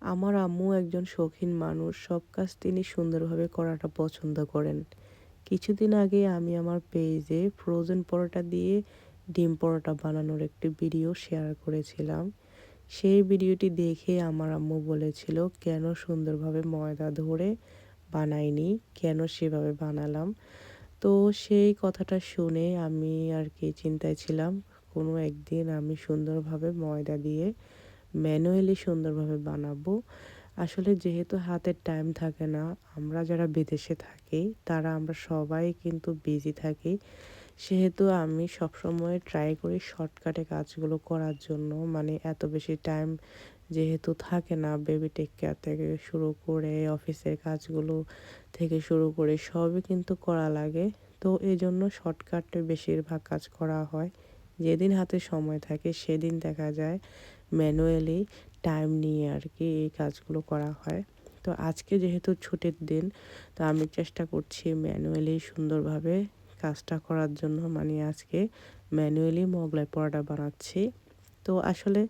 আমার আম্মু একজন শৌখিন মানুষ। সব কাজ তিনি সুন্দরভাবে করাটা পছন্দ করেন। কিছুদিন আগে আমি আমার পেজে ফ্রোজেন পরোটা দিয়ে ডিম পরোটা বানানোর একটি ভিডিও শেয়ার করেছিলাম। সেই ভিডিওটি দেখে আমার আম্মু বলেছিল, "কেন সুন্দরভাবে ময়দা ধরে বানাইনি? কেন সেভাবে বানালাম?" তো সেই কথাটা শুনে আমি আরকি চিন্তায় ছিলাম। কোনো একদিন আমি সুন্দরভাবে ময়দা দিয়ে ম্যানুয়ালি সুন্দরভাবে বানাবো। আসলে যেহেতু হাতে টাইম থাকে না, আমরা যারা বিদেশে থাকি আমরা সবাই কিন্তু বিজি থাকি। সেহেতু আমি সবসময় ট্রাই করি শর্টকাটে কাজগুলো করার জন্য। মানে এত বেশি টাইম যেহেতু থাকে না, বেবি টেক কেয়ার থেকে শুরু করে অফিসের কাজগুলো থেকে শুরু করে সবই কিন্তু করা লাগে। তো এজন্য শর্টকাটে বেশিরভাগ কাজ করা হয়। যেদিন হাতে সময় থাকে সেদিন দেখা যায় ম্যানুয়ালি টাইম নিয়ে আরকি এই কাজগুলো করা হয়। তো আজকে যেহেতু ছুটির দিন, তো আমি চেষ্টা করছি ম্যানুয়ালি সুন্দরভাবে কাজটা করার জন্য। মানে আজকে ম্যানুয়ালি মোগলাই পরোটা বানাচ্ছি। তো আসলে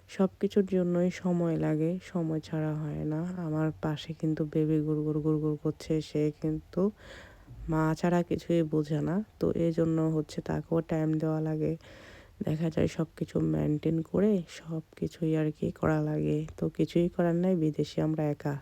সবকিছুর জন্যই সময় লাগে, সময় ছাড়া হয় না। আমার পাশে কিন্তু বেবি গুড়গুড়, গুড়গুড় করছে। সে কিন্তু মা ছাড়া কিছুই বোঝে না। তো এজন্য হচ্ছে তাকেও টাইম দেওয়া লাগে। দেখা যায় সবকিছু মেইনটেইন করে সবকিছুই আরকি করা লাগে। তো কিছুই করার নাই, বিদেশে আমরা একা।